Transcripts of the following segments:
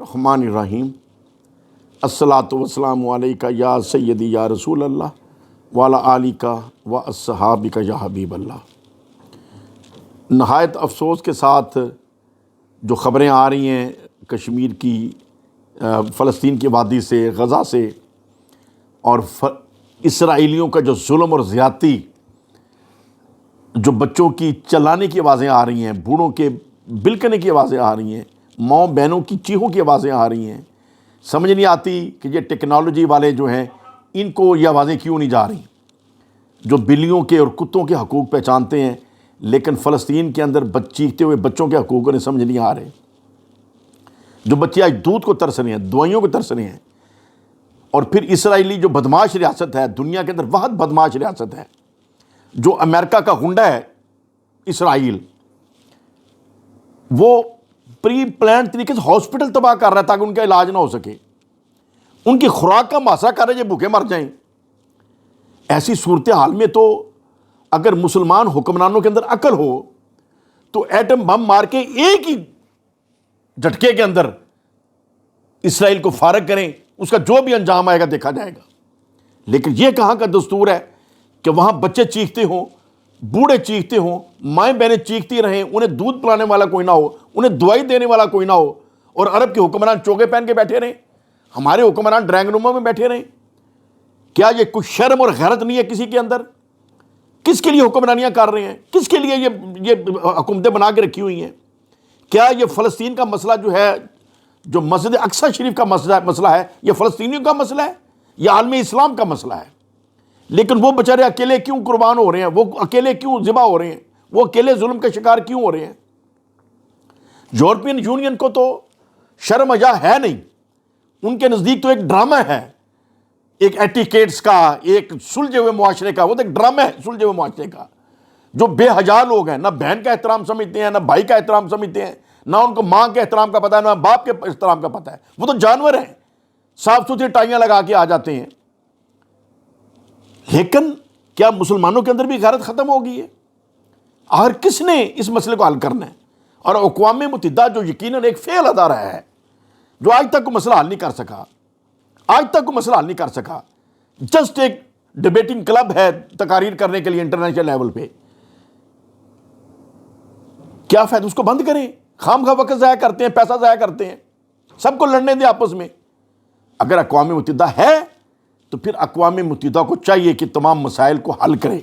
الرحمن الرحیم الصلاۃ والسلام علیکہ یا سیدی یا رسول اللہ وعلی آلکہ و اصحابکہ یا حبیب اللہ۔ نہایت افسوس کے ساتھ جو خبریں آ رہی ہیں کشمیر کی، فلسطین کی وادی سے، غزہ سے، اور اسرائیلیوں کا جو ظلم اور زیادتی، جو بچوں کی چلانے کی آوازیں آ رہی ہیں، بوڑھوں کے بلکنے کی آوازیں آ رہی ہیں، ماؤں بہنوں کی چیخوں کی آوازیں آ رہی ہیں، سمجھ نہیں آتی کہ یہ ٹیکنالوجی والے جو ہیں ان کو یہ آوازیں کیوں نہیں جا رہی، جو بلیوں کے اور کتوں کے حقوق پہچانتے ہیں لیکن فلسطین کے اندر چیختے ہوئے بچوں کے حقوق انہیں سمجھ نہیں آ رہے، جو بچے آج دودھ کو ترس رہے ہیں، دوائیوں کو ترس رہے ہیں۔ اور پھر اسرائیلی جو بدماش ریاست ہے، دنیا کے اندر واحد بدماش ریاست ہے، جو امریکہ کا غنڈہ ہے اسرائیل، وہ پری پلانڈ طریقے سے ہاسپٹل تباہ کر رہا ہے تاکہ ان کا علاج نہ ہو سکے، ان کی خوراک کا محاصرہ کر رہے ہیں، یہ بھوکے مر جائیں۔ ایسی صورتحال میں تو اگر مسلمان حکمرانوں کے اندر عقل ہو تو ایٹم بم مار کے ایک ہی جھٹکے کے اندر اسرائیل کو فارغ کریں، اس کا جو بھی انجام آئے گا دیکھا جائے گا۔ لیکن یہ کہاں کا دستور ہے کہ وہاں بچے چیختے ہوں، بوڑھے چیختے ہوں، مائیں بہنیں چیختی رہیں، انہیں دودھ پلانے والا کوئی نہ ہو، انہیں دوائی دینے والا کوئی نہ ہو، اور عرب کے حکمران چوگے پہن کے بیٹھے رہیں، ہمارے حکمران ڈرائنگ روموں میں بیٹھے رہیں؟ کیا یہ کچھ شرم اور غیرت نہیں ہے کسی کے اندر؟ کس کے لیے حکمرانیاں کر رہے ہیں؟ کس کے لیے یہ حکومتیں بنا کے رکھی ہوئی ہیں؟ کیا یہ فلسطین کا مسئلہ جو ہے، جو مسجد اقصی شریف کا مسئلہ ہے، یہ فلسطینیوں کا مسئلہ ہے یا عالم اسلام کا مسئلہ ہے؟ لیکن وہ بیچارے اکیلے کیوں قربان ہو رہے ہیں؟ وہ اکیلے کیوں ذبح ہو رہے ہیں؟ وہ اکیلے ظلم کا شکار کیوں ہو رہے ہیں؟ یورپین یونین کو تو شرم حیا ہے نہیں، ان کے نزدیک تو ایک ڈرامہ ہے، ایک ایٹیکیٹس کا، ایک سلجھے ہوئے معاشرے کا، وہ تو ایک ڈرامہ ہے سلجھے ہوئے معاشرے کا، جو بے حیا لوگ ہیں، نہ بہن کا احترام سمجھتے ہیں، نہ بھائی کا احترام سمجھتے ہیں، نہ ان کو ماں کے احترام کا پتہ ہے، نہ باپ کے احترام کا پتہ ہے، وہ تو جانور ہیں، صاف ستھری ٹائیاں لگا کے آ جاتے ہیں۔ لیکن کیا مسلمانوں کے اندر بھی غیرت ختم ہو گئی ہے؟ آخر کس نے اس مسئلے کو حل کرنا ہے؟ اور اقوام متحدہ جو یقیناً ایک فیل ادارہ ہے، جو آج تک کوئی مسئلہ حل نہیں کر سکا، آج تک کوئی مسئلہ حل نہیں کر سکا، جسٹ ایک ڈیبیٹنگ کلب ہے تقاریر کرنے کے لیے انٹرنیشنل لیول پہ، کیا فائدہ؟ اس کو بند کریں، خام خواہ وقت ضائع کرتے ہیں، پیسہ ضائع کرتے ہیں، سب کو لڑنے دیں آپس میں۔ اگر اقوام متحدہ ہے تو پھر اقوام متحدہ کو چاہیے کہ تمام مسائل کو حل کرے،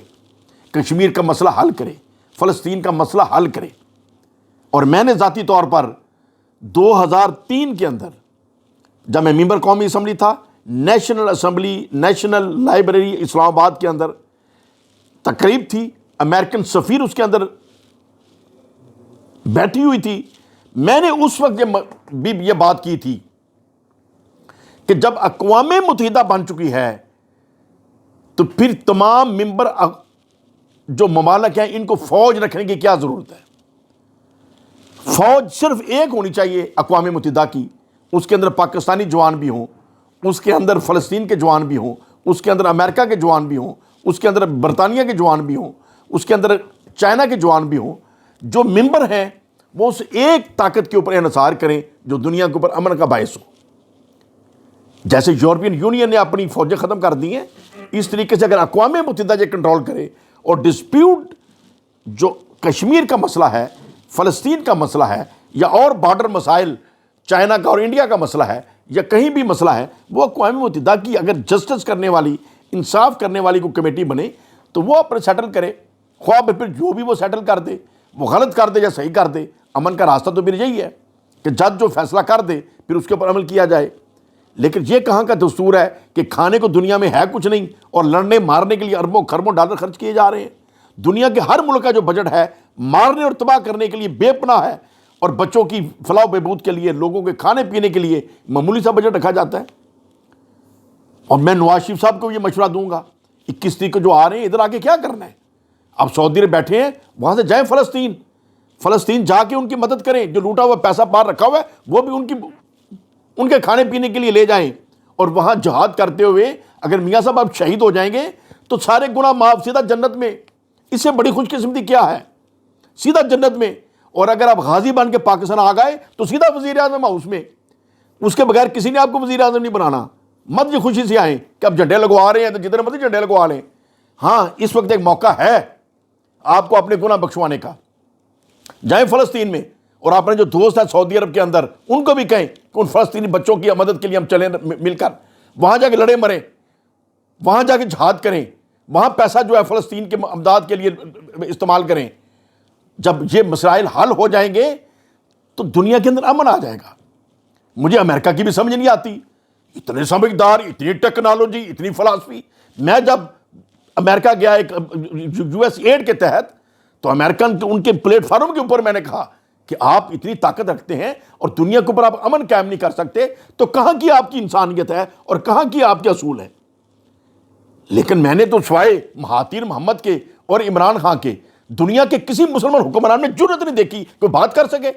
کشمیر کا مسئلہ حل کرے، فلسطین کا مسئلہ حل کرے۔ اور میں نے ذاتی طور پر 2003 کے اندر جب میں ممبر قومی اسمبلی تھا، نیشنل اسمبلی، نیشنل لائبریری اسلام آباد کے اندر تقریب تھی، امریکن سفیر اس کے اندر بیٹھی ہوئی تھی، میں نے اس وقت بھی یہ بات کی تھی کہ جب اقوام متحدہ بن چکی ہے تو پھر تمام ممبر جو ممالک ہیں ان کو فوج رکھنے کی کیا ضرورت ہے؟ فوج صرف ایک ہونی چاہیے اقوام متحدہ کی، اس کے اندر پاکستانی جوان بھی ہوں، اس کے اندر فلسطین کے جوان بھی ہوں، اس کے اندر امریکہ کے جوان بھی ہوں، اس کے اندر برطانیہ کے جوان بھی ہوں، اس کے اندر چائنا کے جوان بھی ہوں۔ جو ممبر ہیں وہ اس ایک طاقت کے اوپر انحصار کریں جو دنیا کے اوپر امن کا باعث ہو۔ جیسے یورپین یونین نے اپنی فوجیں ختم کر دی ہیں، اس طریقے سے اگر اقوام متحدہ یہ کنٹرول کرے اور ڈسپیوٹ جو کشمیر کا مسئلہ ہے، فلسطین کا مسئلہ ہے، یا اور بارڈر مسائل چائنا کا اور انڈیا کا مسئلہ ہے، یا کہیں بھی مسئلہ ہے، وہ اقوام متحدہ کی اگر جسٹس کرنے والی، انصاف کرنے والی کوئی کمیٹی بنے تو وہ اپنے سیٹل کرے، خواہ پھر جو بھی وہ سیٹل کر دے، وہ غلط کر دے یا صحیح کر دے، امن کا راستہ تو پھر یہی ہے کہ جج جو فیصلہ کر دے پھر اس کے اوپر عمل کیا جائے۔ لیکن یہ کہاں کا دستور ہے کہ کھانے کو دنیا میں ہے کچھ نہیں اور لڑنے مارنے کے لیے اربوں خربوں ڈالر خرچ کیے جا رہے ہیں۔ دنیا کے ہر ملک کا جو بجٹ ہے مارنے اور تباہ کرنے کے لیے بے پناہ ہے، اور بچوں کی فلاح و بہبود کے لیے، لوگوں کے کھانے پینے کے لیے معمولی سا بجٹ رکھا جاتا ہے۔ اور میں نواز شریف صاحب کو یہ مشورہ دوں گا، 21 تاریخ کو جو آ رہے ہیں ادھر آ کے کیا کرنا ہے؟ اب سعودی عرب بیٹھے ہیں، وہاں سے جائیں فلسطین جا کے ان کی مدد کریں، جو لوٹا ہوا پیسہ باہر رکھا ہوا ہے وہ بھی ان کے کھانے پینے کے لیے لے جائیں، اور وہاں جہاد کرتے ہوئے اگر میاں صاحب آپ شہید ہو جائیں گے تو سارے گناہ معاف، سیدھا جنت میں۔ اس سے بڑی خوش قسمتی کیا ہے؟ سیدھا جنت میں۔ اور اگر آپ غازی بن کے پاکستان آ گئے تو سیدھا وزیر اعظم ہاؤس میں۔ اس کے بغیر کسی نے آپ کو وزیر اعظم نہیں بنانا. مت جی خوشی سے آئیں کہ اب جھنڈے لگوا رہے ہیں تو جتنے مرضی جھنڈے لگوا لیں. ہاں اس وقت ایک موقع ہے آپ کو اپنے گناہ بخشوانے کا. جائیں فلسطین میں, اور اپنے جو دوست ہیں سعودی عرب کے اندر ان کو بھی کہیں کہ ان فلسطینی بچوں کی مدد کے لیے ہم چلیں مل کر, وہاں جا کے لڑے مریں, وہاں جا کے جہاد کریں, وہاں پیسہ جو ہے فلسطین کے امداد کے لیے استعمال کریں. جب یہ مسائل حل ہو جائیں گے تو دنیا کے اندر امن آ جائے گا. مجھے امریکہ کی بھی سمجھ نہیں آتی, اتنے سمجھدار, اتنی ٹیکنالوجی, اتنی فلاسفی. میں جب امریکہ گیا ایک یو ایس ایڈ کے تحت, تو امریکن ان کے پلیٹ فارم کے اوپر میں نے کہا کہ آپ اتنی طاقت رکھتے ہیں اور دنیا کے اوپر آپ امن قائم نہیں کر سکتے, تو کہاں کی آپ کی انسانیت ہے اور کہاں کی آپ کے اصول ہے. لیکن میں نے تو سوائے مہاتیر محمد کے اور عمران خان کے دنیا کے کسی مسلمان حکمران نے جرأت نہیں دیکھی کوئی بات کر سکے.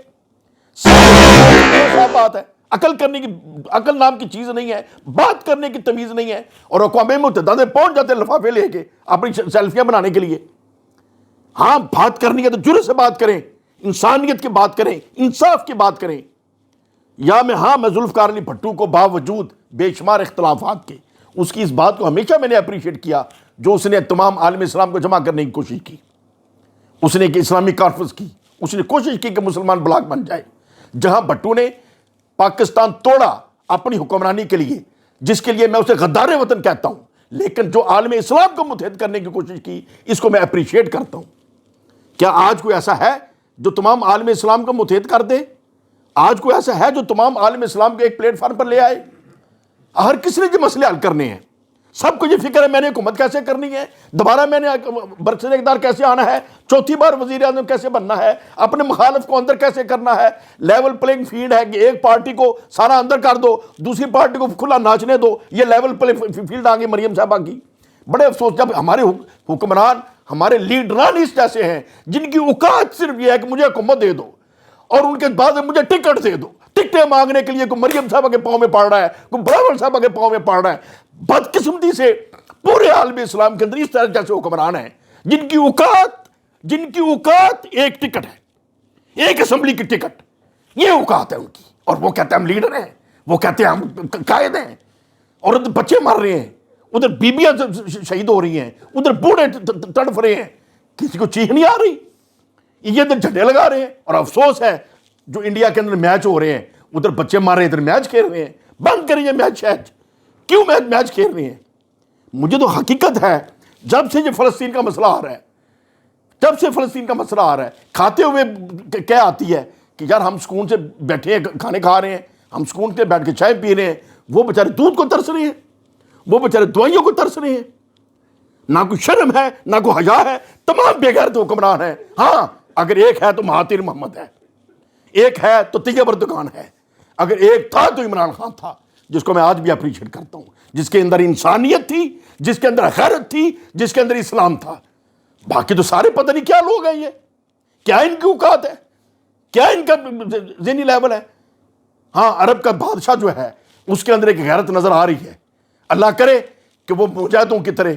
صاف بات ہے, عقل نام کی چیز نہیں ہے, بات کرنے کی تمیز نہیں ہے, اور اقوام متحدہ میں پہنچ جاتے لفافے لے کے اپنی سیلفیاں بنانے کے لیے. ہاں بات کرنی ہے تو جرأت سے بات کریں, انسانیت کی بات کریں, انصاف کی بات کریں. میں ذوالفقار علی بھٹو کو باوجود بے شمار اختلافات کے اس کی اس بات کو ہمیشہ میں نے اپریشیٹ کیا جو اس نے تمام عالم اسلام کو جمع کرنے کی کوشش کی. اس نے ایک اسلامی کانفرنس کی, اس نے کوشش کی کہ مسلمان بلاک بن جائے. جہاں بھٹو نے پاکستان توڑا اپنی حکمرانی کے لیے, جس کے لیے میں اسے غدار وطن کہتا ہوں, لیکن جو عالم اسلام کو متحد کرنے کی کوشش کی اس کو میں اپریشیٹ کرتا ہوں. کیا آج کوئی ایسا ہے جو تمام عالم اسلام کو متحد کر دے؟ آج کوئی ایسا ہے جو تمام عالم اسلام کو ایک پلیٹ فارم پر لے آئے؟ ہر کس نے جو مسئلے حل کرنے ہیں, سب کو یہ فکر ہے میں نے حکومت کیسے کرنی ہے, دوبارہ میں نے برسر اقتدار کیسے آنا ہے, چوتھی بار وزیر اعظم کیسے بننا ہے, اپنے مخالف کو اندر کیسے کرنا ہے. لیول پلینگ فیلڈ ہے کہ ایک پارٹی کو سارا اندر کر دو, دوسری پارٹی کو کھلا ناچنے دو. یہ لیول پلینگ فیلڈ آگے مریم صاحبہ کی. بڑے افسوس جب ہمارے حکمران, ہمارے لیڈران اس جیسے ہیں جن کی اوقات صرف یہ ہے کہ مجھے حکومت دے دو اور ان کے بعد مجھے ٹکٹ دے دو. ٹکٹیں مانگنے کے لیے کوئی مریم صاحبہ کے پاؤں میں پڑ رہا ہے, کوئی براول صاحبہ کے پاؤں میں پڑ رہا ہے. بدقسمتی سے پورے عالم اسلام کے اندر اس طرح جیسے حکمران ہیں جن کی اوقات ایک ٹکٹ ہے, ایک اسمبلی کی ٹکٹ, یہ اوقات ہے ان کی. اور وہ کہتے ہیں ہم لیڈر ہیں, وہ کہتے ہیں ہم قائد ہیں, اور ادھر بچے مر رہے ہیں, ادھر بیبیاں شہید ہو رہی ہیں, ادھر بوڑھے تڑپ رہے ہیں, کسی کو چیخ نہیں آ رہی. یہ ادھر جھنڈے لگا رہے ہیں. اور افسوس ہے جو انڈیا کے اندر میچ ہو رہے ہیں ادھر بچے مار رہے ہیں, ادھر میچ کھیل رہے ہیں. بند کریں یہ میچ, کیوں میچ کھیل رہے ہیں؟ مجھے تو حقیقت ہے جب سے یہ فلسطین کا مسئلہ آ رہا ہے, کھاتے ہوئے کیا آتی ہے کہ یار ہم سکون سے بیٹھے ہیں, کھانے کھا رہے ہیں, ہم سکون سے بیٹھ کے چائے پی رہے ہیں, وہ بیچارے دودھ کو ترس رہے ہیں, وہ بیچارے دوائیوں کو ترس رہے ہیں. نہ کوئی شرم ہے, نہ کوئی حیا ہے, تمام بے غیرت حکمران ہیں. ہاں اگر ایک ہے تو مہاتیر محمد ہے, ایک ہے تو طیب اردگان ہے, اگر ایک تھا تو عمران خان تھا, جس کو میں آج بھی اپریشیٹ کرتا ہوں, جس کے اندر انسانیت تھی, جس کے اندر غیرت تھی, جس کے اندر اسلام تھا. باقی تو سارے پتہ نہیں کیا لوگ ہیں, یہ کیا ان کی اوقات ہے, کیا ان کا ذہنی لیول ہے. ہاں عرب کا بادشاہ جو ہے اس کے اندر ایک غیرت نظر آ رہی ہے. اللہ کرے کہ وہ مجاہدوں کی طرح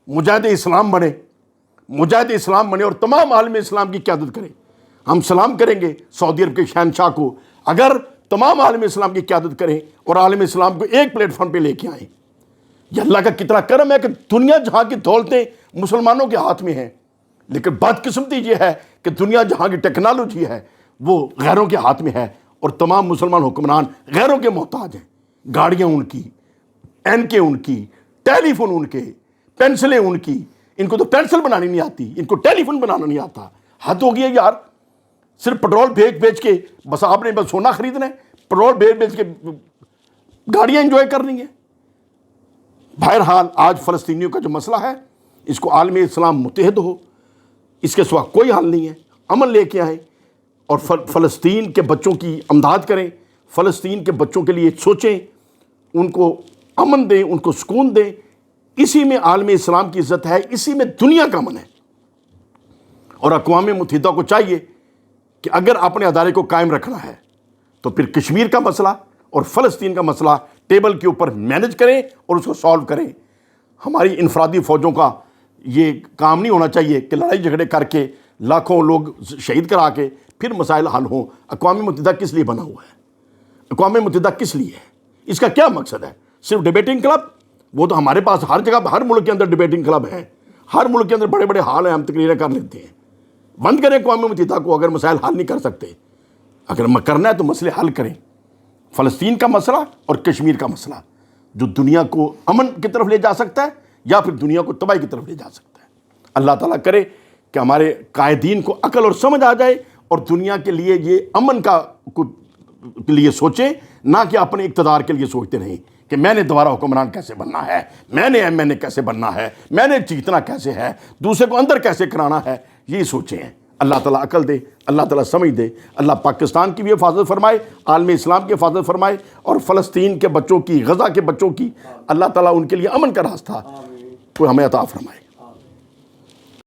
مجاہد اسلام بنے اور تمام عالم اسلام کی قیادت کرے. ہم سلام کریں گے سعودی عرب کے شہنشاہ کو اگر تمام عالم اسلام کی قیادت کریں اور عالم اسلام کو ایک پلیٹ فارم پہ لے کے آئیں. یہ اللہ کا کتنا کرم ہے کہ دنیا جہاں کی دولتیں مسلمانوں کے ہاتھ میں ہیں, لیکن بدقسمتی یہ ہے کہ دنیا جہاں کی ٹیکنالوجی ہے وہ غیروں کے ہاتھ میں ہے, اور تمام مسلمان حکمران غیروں کے محتاج ہیں. گاڑیاں ان کی, اینکیں ان کی, ٹیلی فون ان کے, پینسلیں ان کی. ان کو تو پینسل بنانی نہیں آتی, ان کو ٹیلی فون بنانا نہیں آتا. حد ہو گئی ہے یار. صرف پٹرول بیچ کے بس آپ نے بس سونا خریدنا ہے, پٹرول بیچ کے گاڑیاں انجوائے کرنی ہیں. بہرحال آج فلسطینیوں کا جو مسئلہ ہے اس کو عالم اسلام متحد ہو, اس کے سوا کوئی حل نہیں ہے. امن لے کے آئیں اور فلسطین کے بچوں کی امداد کریں, فلسطین کے بچوں کے لیے سوچیں, ان کو امن دیں, ان کو سکون دیں. اسی میں عالم اسلام کی عزت ہے, اسی میں دنیا کا امن ہے. اور اقوام متحدہ کو چاہیے کہ اگر اپنے ادارے کو قائم رکھنا ہے تو پھر کشمیر کا مسئلہ اور فلسطین کا مسئلہ ٹیبل کے اوپر مینج کریں اور اس کو سالو کریں. ہماری انفرادی فوجوں کا یہ کام نہیں ہونا چاہیے کہ لڑائی جھگڑے کر کے لاکھوں لوگ شہید کرا کے پھر مسائل حل ہوں. اقوام متحدہ کس لیے بنا ہوا ہے؟ اقوام متحدہ کس لیے ہے؟ اس کا کیا مقصد ہے؟ صرف ڈیبیٹنگ کلب؟ وہ تو ہمارے پاس ہر جگہ ہر ملک کے اندر ڈیبیٹنگ کلب ہیں، ہر ملک کے اندر بڑے بڑے ہال ہیں، ہم تقریریں کر لیتے ہیں۔ بند کریں اقوام متحدہ کو، اگر مسائل حل نہیں کر سکتے، اگر کرنا ہے تو مسئلے حل کریں۔ فلسطین کا مسئلہ اور کشمیر کا مسئلہ جو دنیا کو امن کی طرف لے جا سکتا ہے یا پھر دنیا کو تباہی کی طرف لے جا سکتا ہے۔ اللہ تعالیٰ کرے کہ ہمارے قائدین کو عقل اور سمجھ آ جائے اور دنیا کے لیے یہ امن کے لیے سوچیں، نہ کہ اپنے اقتدار کے لیے سوچتے رہیں کہ میں نے دوبارہ حکمران کیسے بننا ہے، میں نے ایم این اے کیسے بننا ہے، میں نے جیتنا کیسے ہے، دوسرے کو اندر کیسے کرانا ہے، یہ سوچیں۔ اللہ تعالیٰ عقل دے، اللہ تعالیٰ سمجھ دے، اللہ پاکستان کی بھی حفاظت فرمائے، عالم اسلام کی حفاظت فرمائے، اور فلسطین کے بچوں کی، غزہ کے بچوں کی اللہ تعالیٰ ان کے لیے امن کا راستہ کوئی ہمیں عطا فرمائے۔